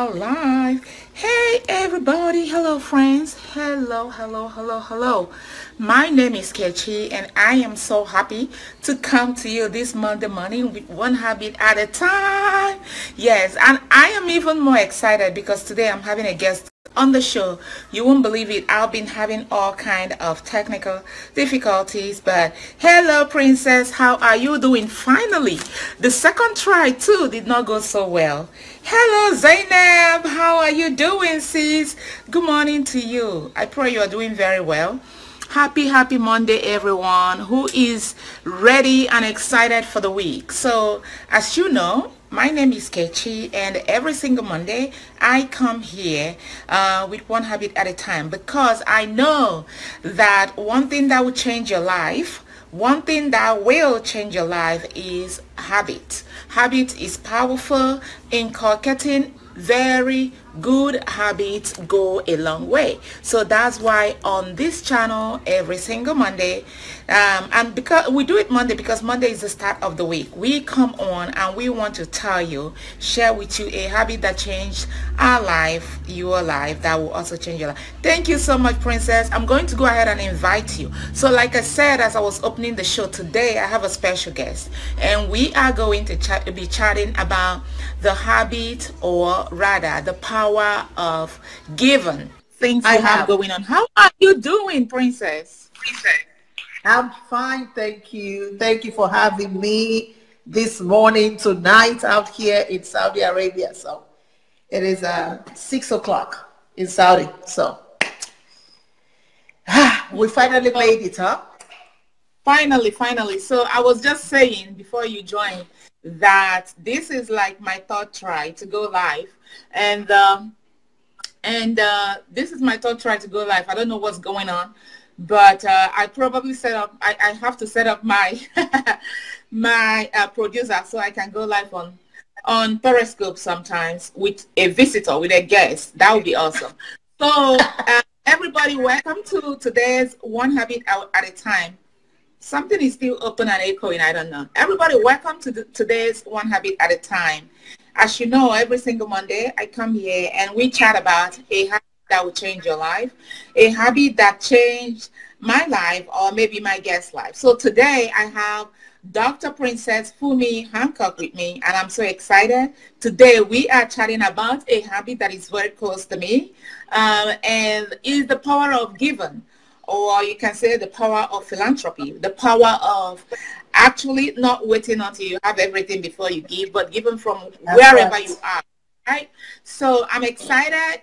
now live. Hey everybody, hello friends, hello. My name is Nkechi and I am so happy to come to you this Monday morning with one habit at a time. Yes, and I am even more excited because today I'm having a guest on the show. You won't believe it, I've been having all kind of technical difficulties, but hello princess, how are you doing? Finally, the second try too did not go so well. Hello Zainab, how are you doing sis? Good morning to you. I pray you are doing very well. Happy Monday everyone who is ready and excited for the week. So as you know, my name is Kechi and every single Monday I come here with one habit at a time because I know that one thing that will change your life, one thing that will change your life is habit. Habit is powerful. Inculcating very good habits go a long way. So that's why on this channel every single Monday, and because we do it Monday because Monday is the start of the week, we come on and we want to tell you, share with you a habit that changed our life, your life, that will also change your life. Thank you so much princess. I'm going to go ahead and invite you. So like I said, as I was opening the show today, I have a special guest and we are going to be chatting about the habit, or rather the power of giving. Things you have going on. How are you doing, princess? I'm fine, thank you. Thank you for having me this morning, tonight, out here in Saudi Arabia. So it is 6 o'clock in Saudi. So we finally made it, huh? Finally. So I was just saying before you joined that this is like my third try to go live, and this is my third try to go live. I don't know what's going on, but I probably set up. I have to set up my my producer so I can go live on Periscope sometimes with a visitor, with a guest. That would be awesome. So everybody, welcome to today's One Habit at a Time. Something is still open and echoing, I don't know. Everybody, welcome to today's One Habit at a Time. As you know, every single Monday, I come here and we chat about a habit that will change your life, a habit that changed my life or maybe my guest's life. So today, I have Dr. Princess Fumi Hancock with me, and I'm so excited. Today, we are chatting about a habit that is very close to me, and is the power of giving. Or you can say the power of philanthropy, the power of actually not waiting until you have everything before you give, but giving from wherever you are, right? So I'm excited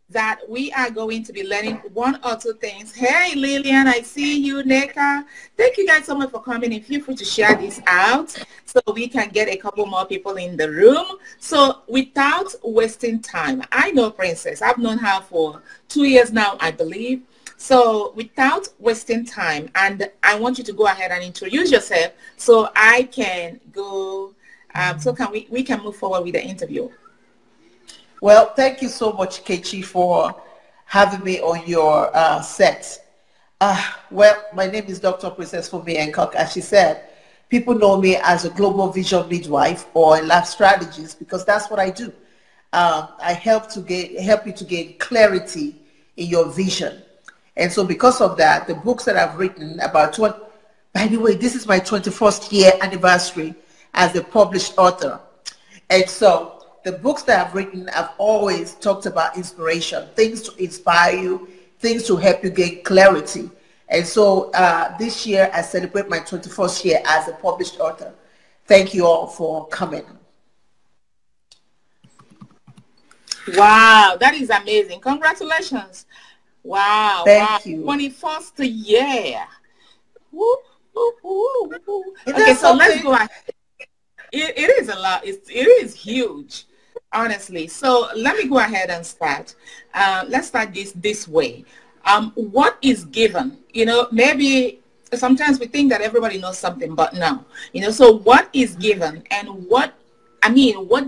that we are going to be learning one or two things. Hey, Lillian, I see you. Neka, thank you guys so much for coming in. Feel free to share this out so we can get a couple more people in the room. So without wasting time, I know Princess. I've known her for 2 years now, I believe. So without wasting time, and I want you to go ahead and introduce yourself so I can go, so can we can move forward with the interview. Well, thank you so much, Kechi, for having me on your set. Well, my name is Dr. Princess Fumi Hancock. As she said, people know me as a global vision midwife or a life strategist because that's what I do. I help you to gain clarity in your vision. And so because of that, the books that I've written about, by the way, this is my 21st year anniversary as a published author. And so the books that I've written, I've always talked about inspiration, things to inspire you, things to help you gain clarity. And so this year, I celebrate my 21st year as a published author. Thank you all for coming. Wow, that is amazing. Congratulations. Wow. Thank you. 21st year. Woo, woo, woo, woo. Okay, so let's go ahead. It is a lot. It is huge, honestly. So let me go ahead and start. Let's start this way. What is given? You know, maybe sometimes we think that everybody knows something, but no. You know, so what is given and what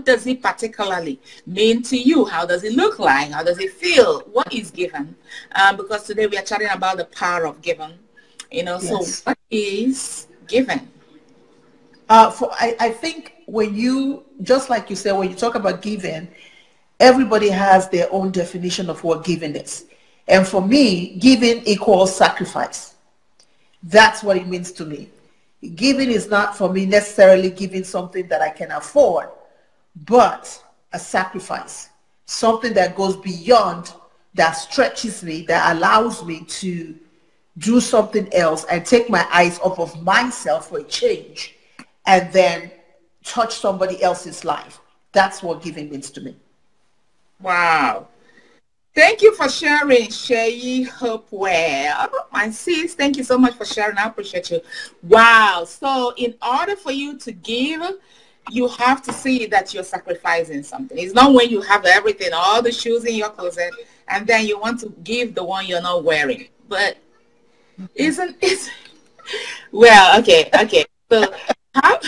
does it particularly mean to you? How does it look like? How does it feel? What is given? Because today we are chatting about the power of giving. You know, yes. So what is given? I think when you, just like you said, when you talk about giving, everybody has their own definition of what giving is. And for me, giving equals sacrifice. That's what it means to me. Giving is not for me necessarily giving something that I can afford, but a sacrifice, something that goes beyond, that stretches me, that allows me to do something else and take my eyes off of myself for a change and then touch somebody else's life. That's what giving means to me. Wow. Thank you for sharing, Shay Hopewell. My sis, thank you so much for sharing. I appreciate you. Wow. So in order for you to give, you have to see that you're sacrificing something. It's not when you have everything, all the shoes in your closet, and then you want to give the one you're not wearing. But isn't it? Well, okay. So how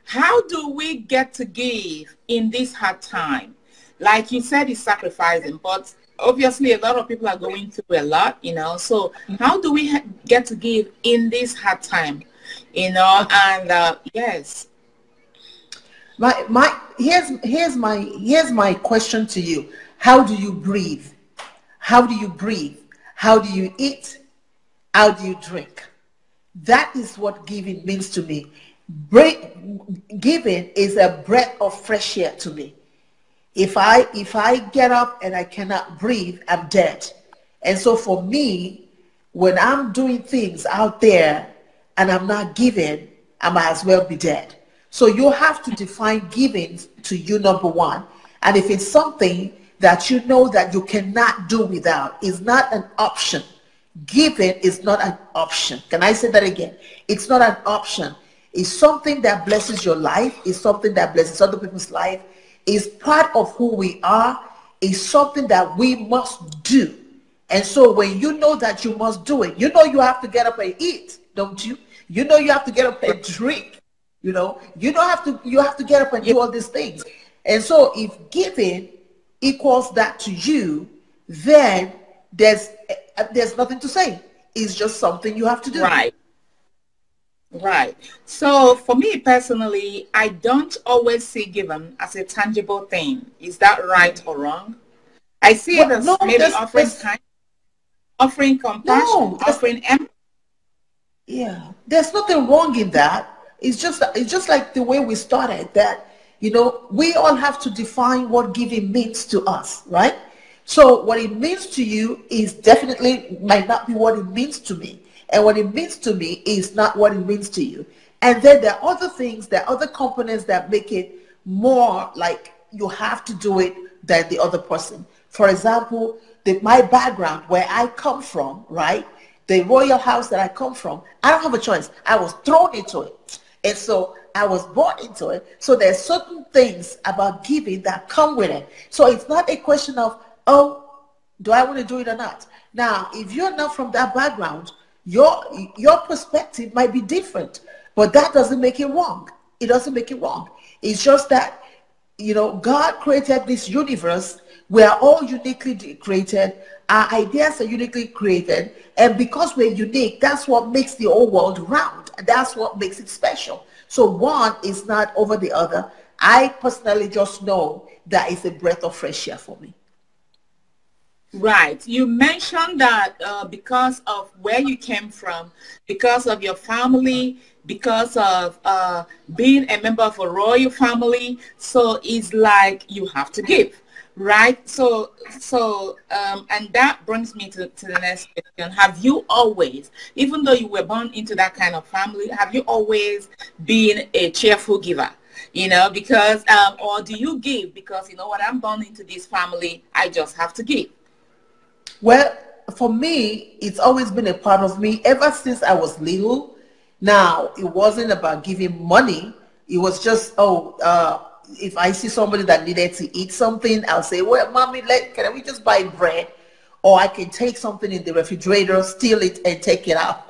how do we get to give in this hard time? Like you said, it's sacrificing, but obviously a lot of people are going through a lot, so how do we get to give in this hard time, and yes. Here's my question to you. How do you breathe? How do you breathe? How do you eat? How do you drink? That is what giving means to me. Giving is a breath of fresh air to me. If I get up and I cannot breathe, I'm dead. And so for me, when I'm doing things out there and I'm not giving, I might as well be dead. So you have to define giving to you, number one. And if it's something that you know that you cannot do without, it's not an option. Giving is not an option. Can I say that again? It's not an option. It's something that blesses your life. It's something that blesses other people's life. It's part of who we are. It's something that we must do. And so when you know that you must do it, you know you have to get up and eat, don't you? You know you have to get up and drink. You have to get up and do all these things. And so if giving equals that to you, then there's nothing to say. It's just something you have to do. Right. So for me personally, I don't always see giving as a tangible thing. Is that right or wrong? I see it as maybe offering time, offering compassion, offering empathy. Yeah, there's nothing wrong in that. It's just like the way we started, that we all have to define what giving means to us, right? So what it means to you is definitely might not be what it means to me. And what it means to me is not what it means to you. And then there are other things, there are other components that make it more like you have to do it than the other person. For example, my background, where I come from, right? The royal house that I come from, I don't have a choice. I was thrown into it. And so I was born into it. So there's certain things about giving that come with it. So it's not a question of, oh, do I want to do it or not? Now, if you're not from that background, your perspective might be different, but that doesn't make it wrong. It doesn't make it wrong. It's just that, God created this universe. We are all uniquely created. Our ideas are uniquely created. And because we're unique, that's what makes the whole world round. That's what makes it special. So one is not over the other. I personally just know that it's a breath of fresh air for me. Right. You mentioned that because of where you came from, because of your family, because of being a member of a royal family, so it's like you have to give, right? So and that brings me to the next question. Have you always, even though you were born into that kind of family, have you always been a cheerful giver? Because or do you give because I'm born into this family, I just have to give? Well, for me, it's always been a part of me ever since I was little. Now, it wasn't about giving money. It was just, if I see somebody that needed to eat something, I'll say, well, mommy, can we just buy bread? Or I can take something in the refrigerator, steal it, and take it out.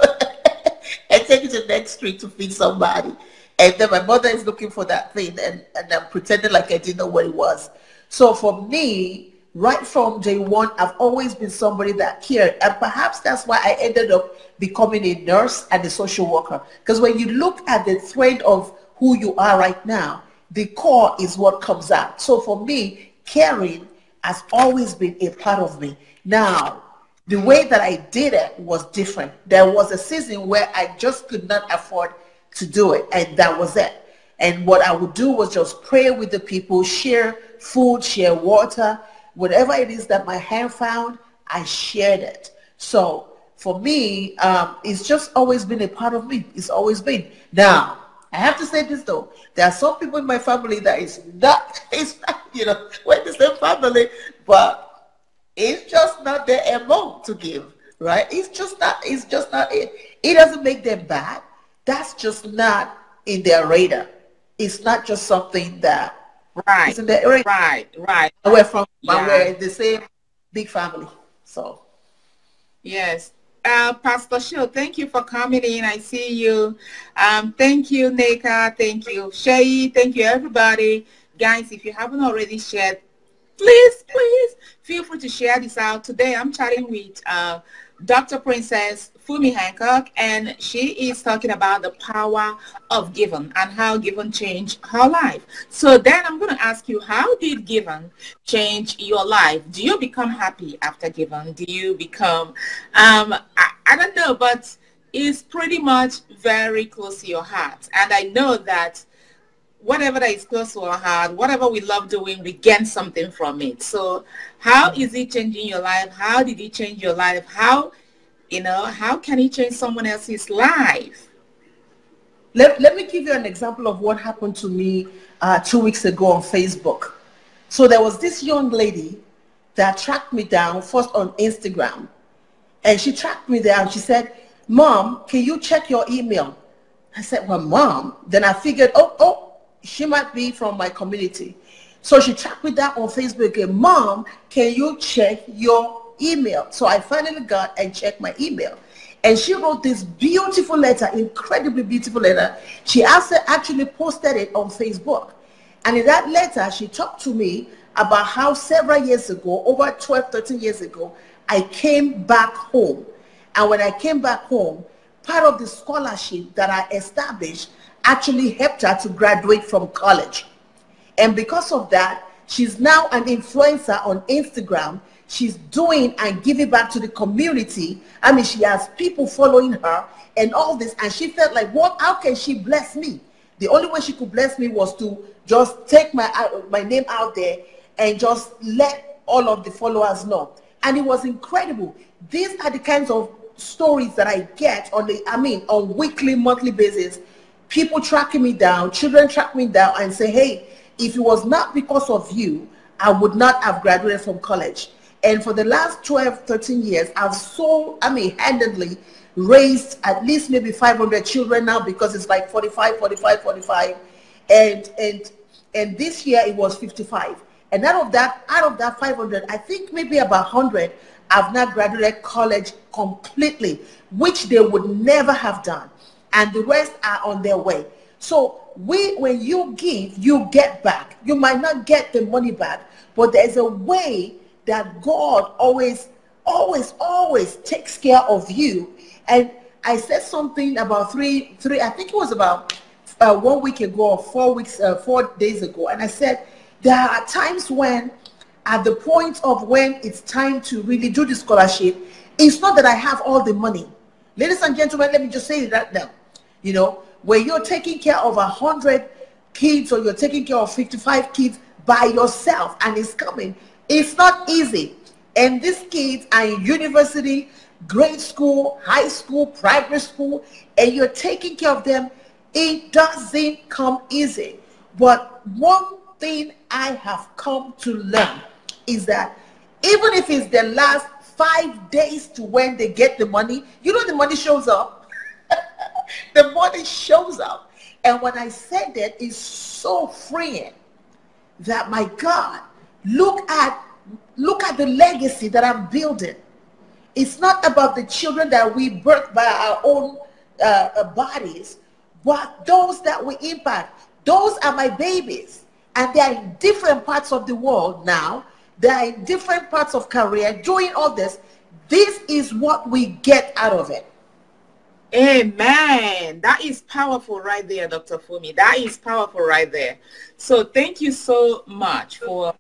And take it to the next street to feed somebody. And then my mother is looking for that thing, and I'm pretending like I didn't know what it was. So for me, right from day one, I've always been somebody that cared. And perhaps that's why I ended up becoming a nurse and a social worker. Because when you look at the thread of who you are right now, the core is what comes out. So for me, caring has always been a part of me. Now, the way that I did it was different. There was a season where I just could not afford to do it, and that was it. And what I would do was just pray with the people, share food, share water, whatever it is that my hand found, I shared it. So for me, it's just always been a part of me. It's always been. Now, I have to say this though. There are some people in my family that it's not, we're the same family, but it's just not their MO to give, right? It's just not it. It doesn't make them bad. That's just not in their radar. It's not just something that Right, is in their radar. right. We're Yeah. in the same big family. So Yes. Pastor Shield, thank you for coming in. I see you. Thank you, Nika. Thank you, Shay. Thank you, everybody. Guys, if you haven't already shared, please feel free to share this out. Today, I'm chatting with Dr. Princess Fumi Hancock, and she is talking about the power of giving and how giving changed her life. So then I'm going to ask you, how did giving change your life? Do you become happy after giving? Do you become, I don't know, but it's pretty much very close to your heart. And I know that whatever that is close to our heart, whatever we love doing, we gain something from it. So how is it changing your life? How did it change your life? How can it change someone else's life? let me give you an example of what happened to me 2 weeks ago on Facebook. So there was this young lady that tracked me down first on Instagram. And she tracked me down. She said, "Mom, can you check your email?" I said, "Well, Mom." Then I figured, oh, she might be from my community. So she tracked me down on Facebook and, "Mom, can you check your email?" So I finally got and checked my email. And she wrote this beautiful letter, incredibly beautiful letter. She actually posted it on Facebook. And in that letter, she talked to me about how several years ago, over 12, 13 years ago, I came back home. And when I came back home, part of the scholarship that I established actually helped her to graduate from college. And because of that, she's now an influencer on Instagram. She's doing and giving back to the community. I mean, she has people following her and all this. And she felt like, how can she bless me? The only way she could bless me was to just take my name out there and just let all of the followers know. And it was incredible. These are the kinds of stories that I get on weekly, monthly basis. People tracking me down, children track me down and say, "Hey, if it was not because of you, I would not have graduated from college." And for the last 12, 13 years, I've handedly raised at least maybe 500 children now, because it's like 45. And this year it was 55. And out of that 500, I think maybe about 100 have not graduated college completely, which they would never have done. And the rest are on their way. So when you give, you get back. You might not get the money back, but there's a way that God always takes care of you. And I said something about three, I think it was about 1 week ago or 4 days ago. And I said, there are times when, at the point of when it's time to really do the scholarship, it's not that I have all the money. Ladies and gentlemen, let me just say that now. When you're taking care of 100 kids or you're taking care of 55 kids by yourself and it's coming, it's not easy. And these kids are in university, grade school, high school, primary school, and you're taking care of them. It doesn't come easy. But one thing I have come to learn is that even if it's the last 5 days to when they get the money, the money shows up. The money shows up. And when I said that, it's so freeing that, my God, look at the legacy that I'm building. It's not about the children that we birth by our own bodies, but those that we impact. Those are my babies. And they are in different parts of the world now. They are in different parts of career doing all this. This is what we get out of it. Amen. That is powerful right there, Dr. Fumi. That is powerful right there. So thank you so much for,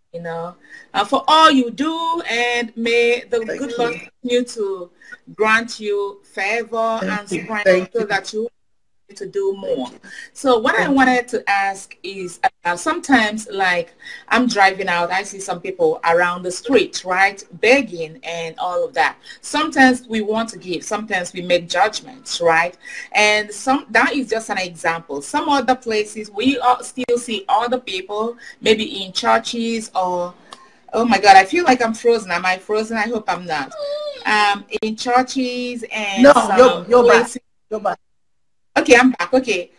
for all you do, and may the Thank good Lord you. continue to grant you favor Thank and you. strength Thank so you. that you to do more. Thank you. So what I Thank you. wanted to ask is, sometimes, like, I'm driving out, I see some people around the street, right, begging and all of that. Sometimes we want to give, sometimes we make judgments, right? And that is just an example. Some other places we still see other people, maybe in churches or, oh my God, I feel like I'm frozen. Am I frozen? I hope I'm not. In churches No, and some you're back. places. You're back. Okay, I'm back. Okay.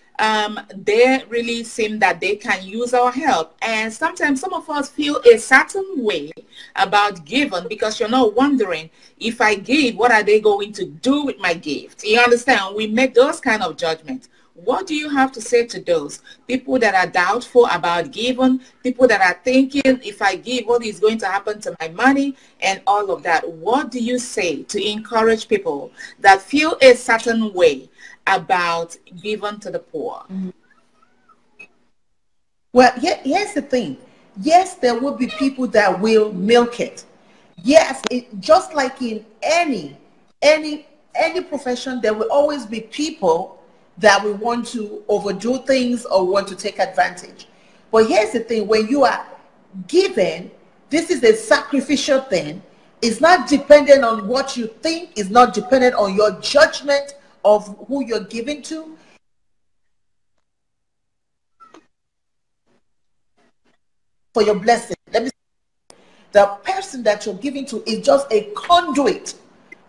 They really seem that they can use our help. And sometimes some of us feel a certain way about giving because you're not wondering, if I give, what are they going to do with my gift? You understand? We make those kind of judgments. What do you have to say to those people that are doubtful about giving, people that are thinking, if I give, what is going to happen to my money and all of that? What do you say to encourage people that feel a certain way about giving to the poor? Well, here's the thing. Yes, there will be people that will milk it. Yes, just like in any profession, there will always be people that will want to overdo things or want to take advantage. But here's the thing: when you are given, this is a sacrificial thing. It's not dependent on what you think. It's not dependent on your judgment of who you're giving to. For your blessing, let me, the person that you're giving to is just a conduit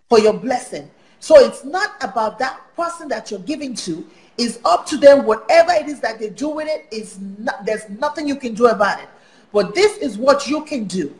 for your blessing. So it's not about that person that you're giving to. It's up to them. Whatever it is that they do with it, is not, there's nothing you can do about it. But this is what you can do.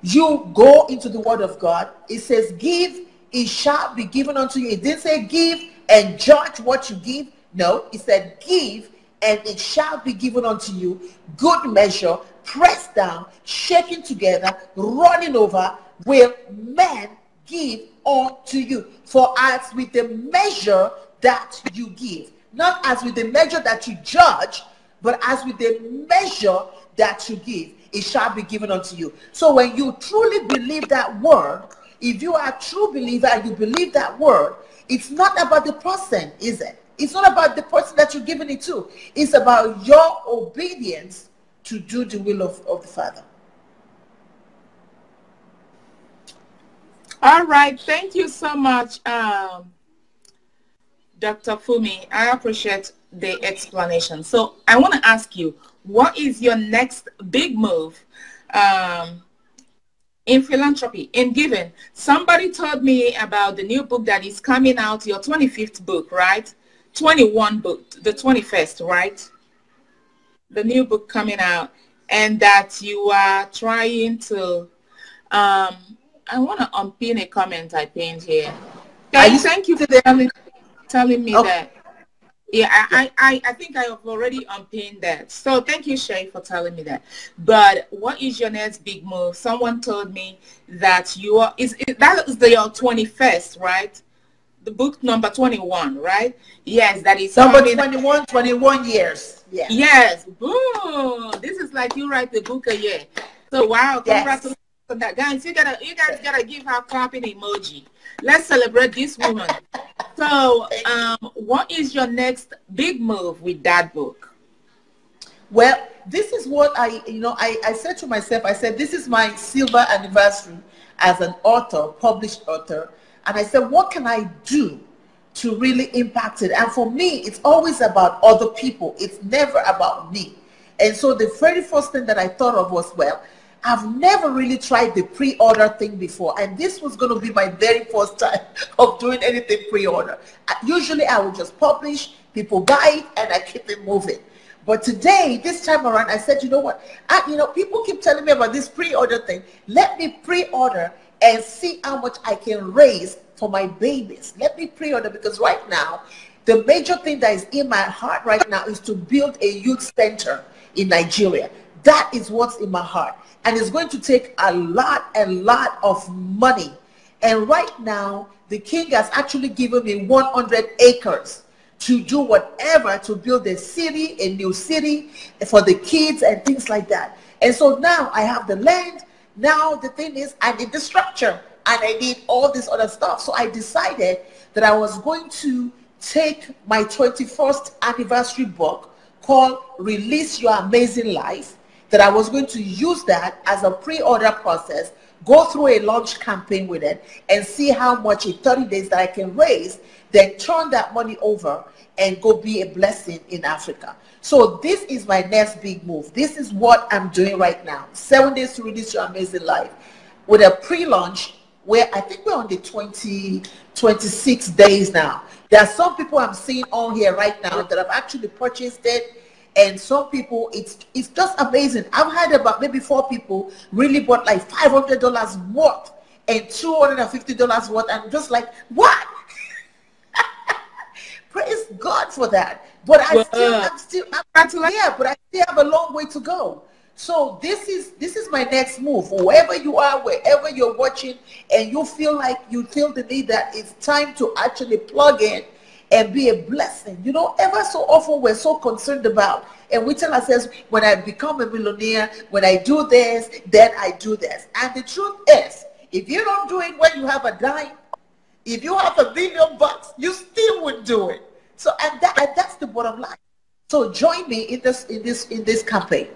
You go into the word of God. It says, give, it shall be given unto you. It didn't say give and judge what you give. No, it said give and it shall be given unto you. Good measure, pressed down, shaken together, running over, will men give unto you. For as with the measure that you give, not as with the measure that you judge, but as with the measure that you give, it shall be given unto you. So when you truly believe that word, if you are a true believer and you believe that word, it's not about the person, is it? It's not about the person that you're giving it to. It's about your obedience to do the will of the Father. All right. Thank you so much, Dr. Fumi. I appreciate the explanation. So I want to ask you, what is your next big move in philanthropy, in giving? Somebody told me about the new book that is coming out, your 25th book, right? 21 book, the 21st, right? The new book coming out, and that you are trying to, I want to unpin a comment I pinned here. Are Okay, you thank you still for there? telling me Okay. that. Yeah, Yeah. I think I have already unpinned that. So thank you, Shay, for telling me that. But what is your next big move? Someone told me that you are, that is your 21st, right? The book number 21, right? Yes, that is Number coming. 21, 21 years. Yeah. Yes, boom. This is like you write the book a year. So wow, Yes. congratulations on that. Guys, you guys gotta give her clapping emoji. Let's celebrate this woman. So what is your next big move with that book? Well, this is what I said to myself. I said, this is my silver anniversary as an author, published author. And I said, what can I do to really impact it? And for me, it's always about other people. It's never about me. And so the very first thing that I thought of was, well, I've never really tried the pre-order thing before. And this was going to be my very first time of doing anything pre-order. Usually I would just publish, people buy it, and I keep it moving. But today, this time around, I said, you know what? People keep telling me about this pre-order thing. Let me pre-order and see how much I can raise for my babies. Let me pre-order, because right now, the major thing that is in my heart right now is to build a youth center in Nigeria. That is what's in my heart. And it's going to take a lot of money. And right now, the king has actually given me 100 acres to do whatever, to build a city, a new city for the kids and things like that. And so now I have the land. Now the thing is, I need the structure and I need all this other stuff. So I decided that I was going to take my 21st anniversary book called Release Your Amazing Life, that I was going to use that as a pre-order process, go through a launch campaign with it, and see how much in 30 days that I can raise, then turn that money over and go be a blessing in Africa. So this is my next big move. This is what I'm doing right now. 7 days to Release Your Amazing Life, with a pre-launch where I think we're on the 26 days now. There are some people I'm seeing on here right now that have actually purchased it. And some people, it's just amazing. I've had about maybe 4 people really bought like $500 worth and $250 worth. I'm just like, what? Praise God for that. But I still have a long way to go. So this is my next move. Wherever you are, wherever you're watching, and you feel the need that it's time to actually plug in and be a blessing. You know, ever so often we're so concerned about, and we tell ourselves, when I become a millionaire, when I do this, then I do this. And the truth is, if you don't do it when you have a dime, if you have $1 million, you still would do it. So and that's the bottom line. So join me in this campaign.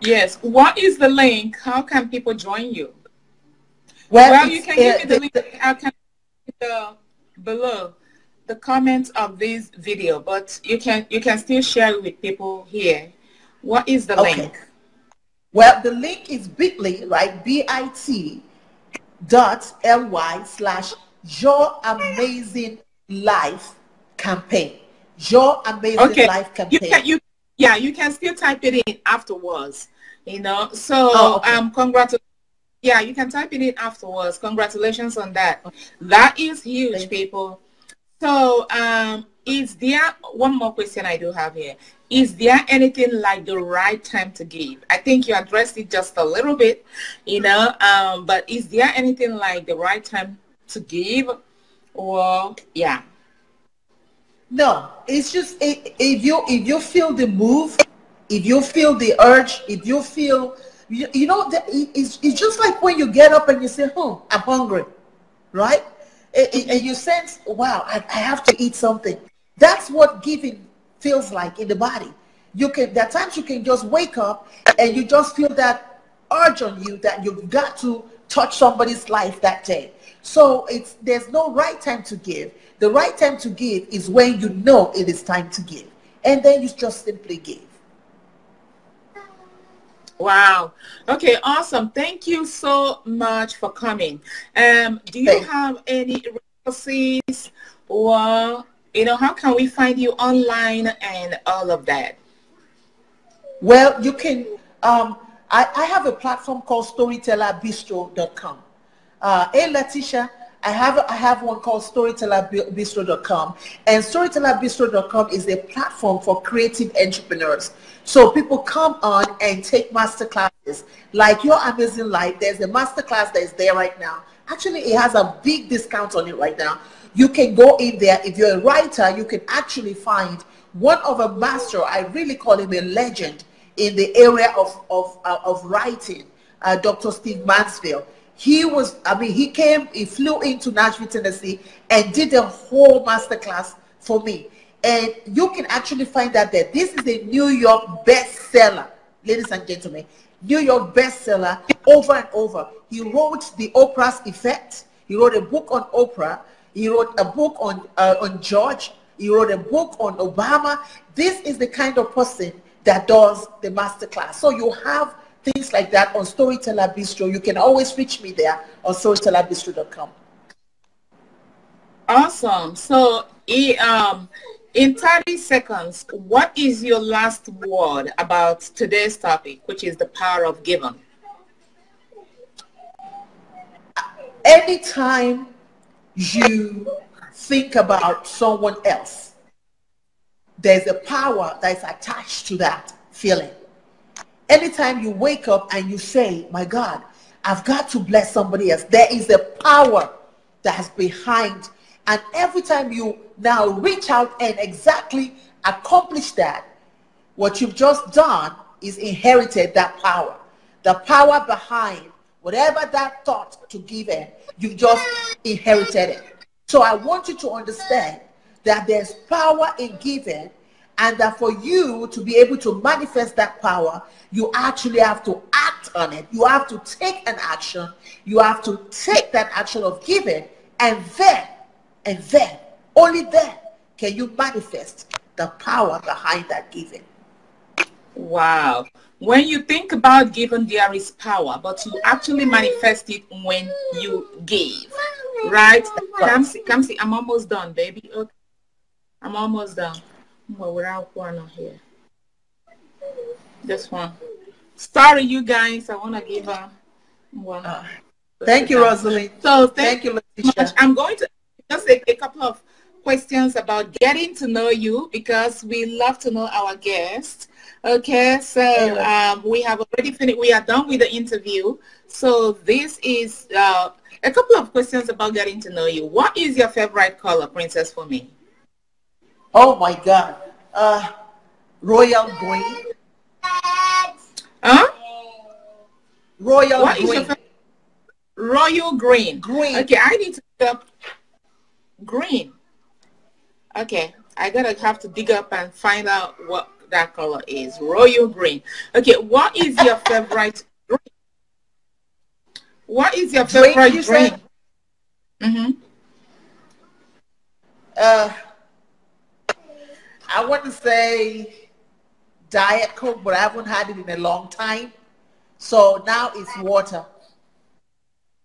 Yes. What is the link? How can people join you? Well, you can give me the link. I can below the comments of this video, but you can still share it with people here. What is the link? Well, the link is bit.ly, right? bit.ly/your amazing life campaign. Your amazing life campaign. You can still type it in afterwards, you know. So congratulations. Yeah, you can type it in afterwards. Congratulations on that. That is huge, people. So is there one more question I do have here? Is there anything like the right time to give? I think you addressed it just a little bit, you know, but is there anything like the right time to give? Or yeah. No, it's just if you feel the move, if you feel the urge, if you feel, you know, it's just like when you get up and you say, "Oh, I'm hungry," right? And you sense, "Wow, I have to eat something." That's what giving feels like in the body. There are times you can just wake up and you just feel that urge on you that you've got to touch somebody's life that day. So there's no right time to give. The right time to give is when you know it is time to give. And then you just simply give. Wow. Okay, awesome. Thank you so much for coming. Do you have any resources, or, you know, how can we find you online and all of that? Well, you can, I have a platform called StorytellerBistro.com. Letitia, I have one called StorytellerBistro.com, and StorytellerBistro.com is a platform for creative entrepreneurs. So people come on and take master classes like Your Amazing Life. There's a master class that is there right now. Actually, it has a big discount on it right now. You can go in there. If you're a writer, you can actually find one of a master. I really call him a legend in the area of writing, Dr. Steve Mansfield. He flew into Nashville, Tennessee, and did a whole masterclass for me. And you can actually find out that this is a New York bestseller, ladies and gentlemen. New York bestseller over and over. He wrote The Oprah's Effect. He wrote a book on Oprah. He wrote a book on George. He wrote a book on Obama. This is the kind of person that does the masterclass. So you have things like that on Storyteller Bistro. You can always reach me there on StorytellerBistro.com. Awesome. So in 30 seconds, what is your last word about today's topic, which is the power of giving? Anytime you think about someone else, there's a power that is attached to that feeling. Anytime you wake up and you say, my God, I've got to bless somebody else. There is a power that's behind. And every time you now reach out and exactly accomplish that, what you've just done is inherited that power. The power behind whatever that thought to give in, you've just inherited it. So I want you to understand that there's power in giving, and that for you to be able to manifest that power, you actually have to act on it. You have to take an action. You have to take that action of giving, and then, only then can you manifest the power behind that giving. Wow. When you think about giving, there is power, but you actually manifest it when you give, right? Come see. I'm almost done, baby. Okay. I'm almost done. Well, without one here. This one. Sorry, you guys. I want to give her one. Thank you, Rosalie. So thank you, much. I'm going to just a couple of questions about getting to know you, because we love to know our guests. Okay, so we have already finished. We are done with the interview. So this is a couple of questions about getting to know you. What is your favorite color, Princess Fumi? Oh my God, royal green. Huh? Royal what green. Is your favorite? Royal green. Green. Okay, I need to dig up green. Okay, I have to dig up and find out what that color is. Royal green. Okay, what is your favorite drink? What is your favorite drink? Mm-hmm. I want to say Diet Coke, but I haven't had it in a long time. So now it's water.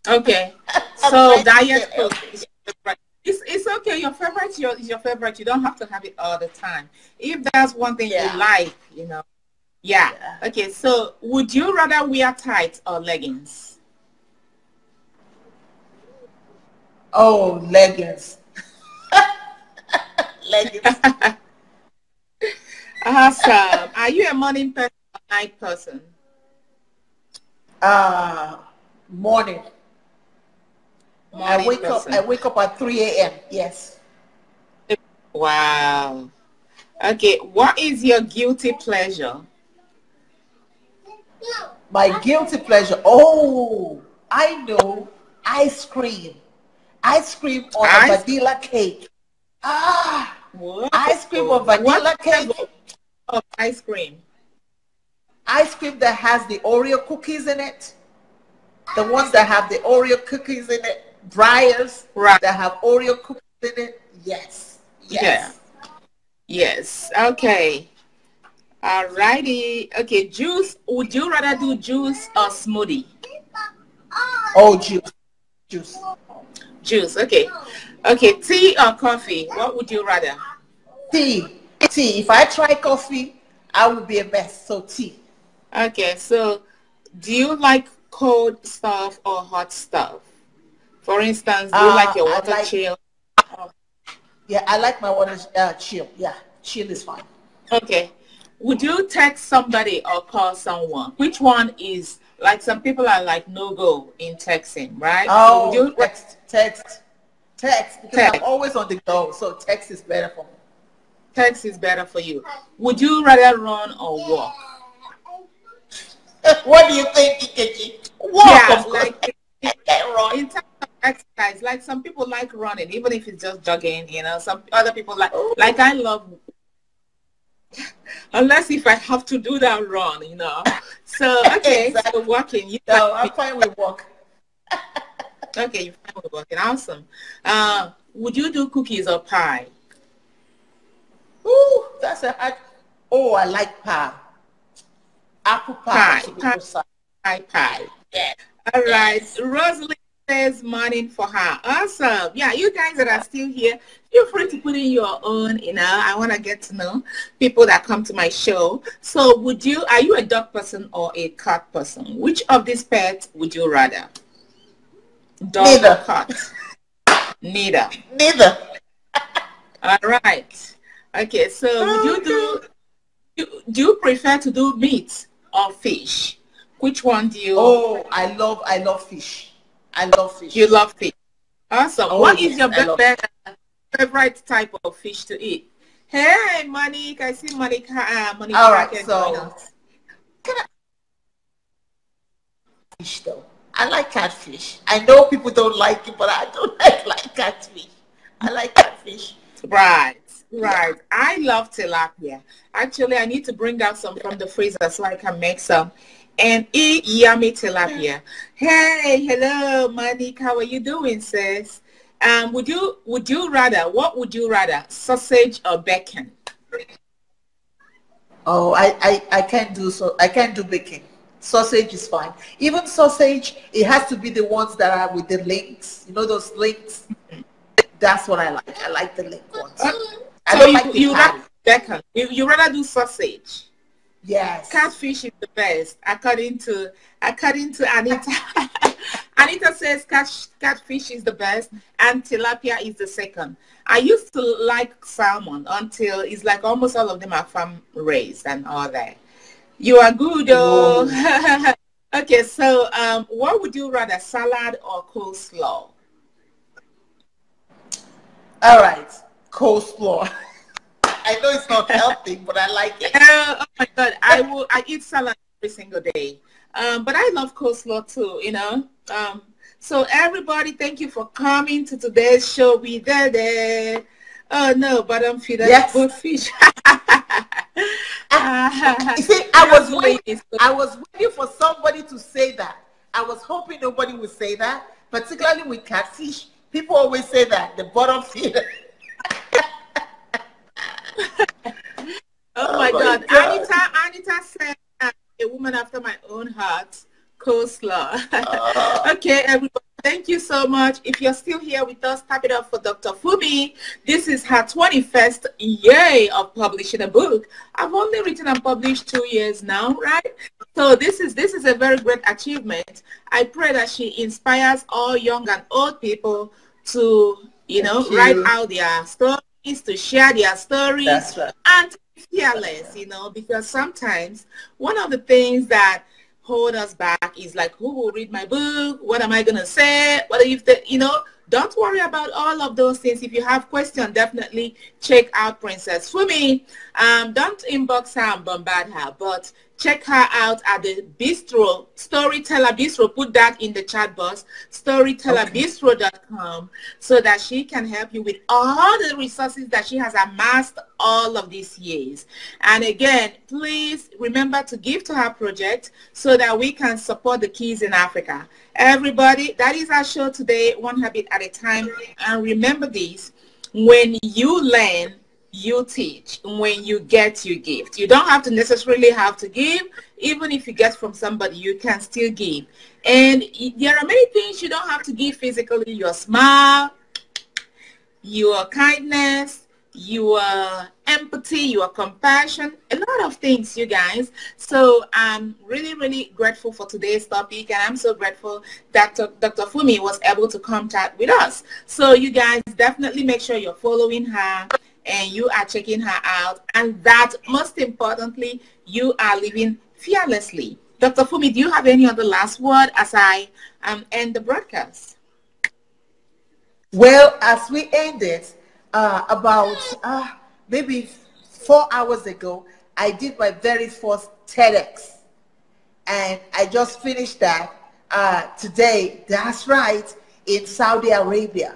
Okay, so Diet Coke is your favorite. It's okay. Your favorite is your favorite. You don't have to have it all the time. If that's one thing you like, you know. Yeah. Okay, so would you rather wear tights or leggings? Oh, leggings. Leggings. Awesome. Are you a morning person or night person? Morning. I wake up at 3 a.m. Yes. Wow. Okay, what is your guilty pleasure? My guilty pleasure. Oh, I know. Ice cream. Ice cream on a vanilla cake. Whoa. Ice cream on vanilla cake. Oh, ice cream. Ice cream that has the Oreo cookies in it. The ones that have the Oreo cookies in it. Briars that have Oreo cookies in it. Yes. Yes. Yeah. Yes. Okay. Alrighty. Okay, juice. Would you rather do juice or smoothie? Oh, juice. Juice. Juice. Okay. Okay, tea or coffee? What would you rather? Tea. Tea. If I try coffee, I would be a mess. So tea. Okay, so do you like cold stuff or hot stuff? For instance, do you like your water chill? Yeah, I like my water chill. Yeah, chill is fine. Okay. Would you text somebody or call someone? Which one is, like, some people are like no-go in texting, right? Oh, so would you text, because I'm always on the go, so text is better for me. Text is better for you. Would you rather run or walk? What do you think, Nkechi? Walk, yeah, like in terms of exercise, like some people like running, even if it's just jogging, you know. Some other people like I love, unless if I have to do that run, you know. So okay, exactly. So walking. I'm fine with walk. Okay, you're fine with walking. Awesome. Would you do cookies or pie? Ooh, that's a hard. Oh, I like pie. Apple pie. Pie. Yeah. All right. Rosalie says morning for her. Awesome. Yeah, you guys that are still here, feel free to put in your own, you know. I want to get to know people that come to my show. So are you a dog person or a cat person? Which of these pets would you rather? Dog or cat? Neither. All right. Okay, so would you do you prefer to do meat or fish? Which one do you Oh, I love fish. I love you fish. love fish? Awesome. Oh What is yes, your I love. favorite type of fish to eat? Hey, Monique, I see All Monica right, can join so us. can I fish though? I like catfish. I know people don't like it, but I don't like catfish. I like catfish. Right, Yeah. right. I love tilapia. Actually, I need to bring out some from the freezer so I can make some and eat yummy tilapia. Hey, hello, Monique. How are you doing, sis? What would you rather, sausage or bacon? Oh, I can't do so. I can't do baking. Sausage is fine. Even sausage, it has to be the ones that are with the links. You know those links? That's what I like. I like the link ones. I So don't like the you rather patty. bacon? You rather do sausage? Yes. Catfish is the best, according to Anita. Anita says catfish is the best, and tilapia is the second. I used to like salmon until it's like almost all of them are farm raised and all that. You are good, Oh. oh. Okay, so what would you rather, salad or coleslaw? All right. Coleslaw. I know it's not healthy, but I like it. Oh my God, I eat salad every single day. But I love coleslaw too. So everybody, thank you for coming to today's show. We there. Oh no, but I'm feed us Yes. both fish. You see, Young ladies. I was waiting for somebody to say that. I was hoping nobody would say that, particularly with catfish. People always say that the bottom feeder. Oh Oh my my God. God. Anita said, a woman after my own heart, coleslaw. Uh, Okay, everybody, thank you so much. If you're still here with us, tap it up for Dr. Fumi. This is her 21st year of publishing a book. I've only written and published 2 years now, right? So this is a very great achievement. I pray that she inspires all young and old people to, thank write you. out their stories, to share their stories, That's right. and to be fearless, because sometimes one of the things that hold us back is like, who will read my book? What am I going to say? What if don't worry about all of those things. If you have questions, definitely check out Princess Fumi. Don't inbox her and bombard her, but check her out at the bistro, Storyteller Bistro. Put that in the chat box, Okay. storytellerbistro.com, so that she can help you with all the resources that she has amassed all of these years. And again, please remember to give to her project so that we can support the kids in Africa. Everybody, that is our show today, one habit at a time. And remember this: when you learn, you teach. When you get, you give. You don't have to necessarily have to give. Even if you get from somebody, you can still give. And there are many things you don't have to give physically. Your smile, your kindness, your empathy, your compassion, a lot of things, you guys. So I'm really, really grateful for today's topic, and I'm so grateful that Dr. Fumi was able to contact with us. So you guys definitely make sure you're following her and you are checking her out, and that most importantly, you are living fearlessly. Dr. Fumi, do you have any other last word as I end the broadcast? Well, as we ended, about maybe 4 hours ago, I did my very first TEDx, and I just finished that today. That's right, in Saudi Arabia.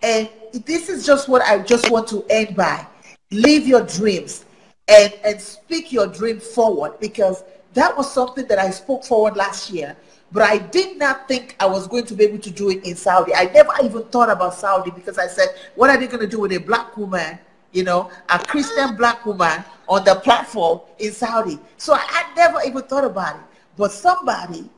And this is just what I just want to end by. Live your dreams and speak your dream forward, because that was something that I spoke forward last year. But I did not think I was going to be able to do it in Saudi. I never even thought about Saudi, because I said, what are they going to do with a black woman, a Christian black woman on the platform in Saudi? So I had never even thought about it. But somebody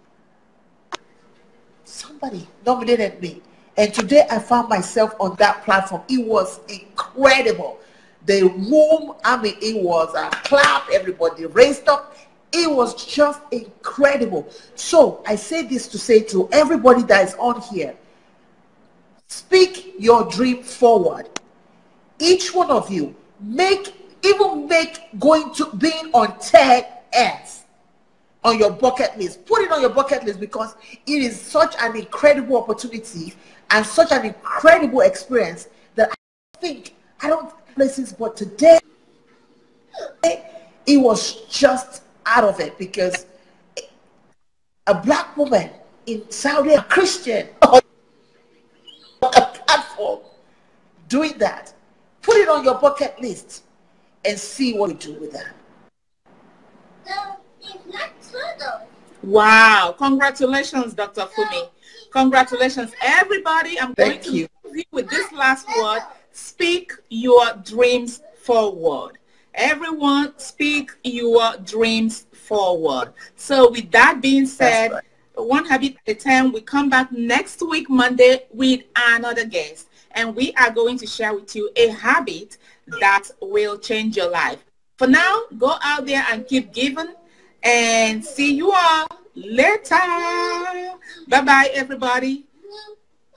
nominated me, and today I found myself on that platform. It was incredible. The room, I mean, it was a clap, everybody raised up. It was just incredible. So I say this to say to everybody that is on here, speak your dream forward. Each one of you, make going to being on TEDx, on your bucket list. Put it on your bucket list because it is such an incredible opportunity and such an incredible experience that I don't places, but today it was just out of it because a black woman in Saudi, a Christian, on a platform doing that. Put it on your bucket list and see what you do with that. Wow. Congratulations, Dr. Fumi. Congratulations, everybody. I'm going to leave you with this last word. Speak your dreams forward. Everyone, speak your dreams forward. So with that being said, one habit at a time, we come back next week, Monday, with another guest. And we are going to share with you a habit that will change your life. For now, go out there and keep giving. And see you all later. Bye-bye, everybody.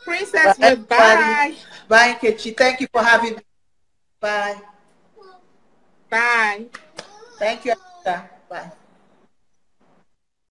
Princess, bye. Bye, Nkechi. Thank you for having me. Bye. Bye. Thank you. Bye.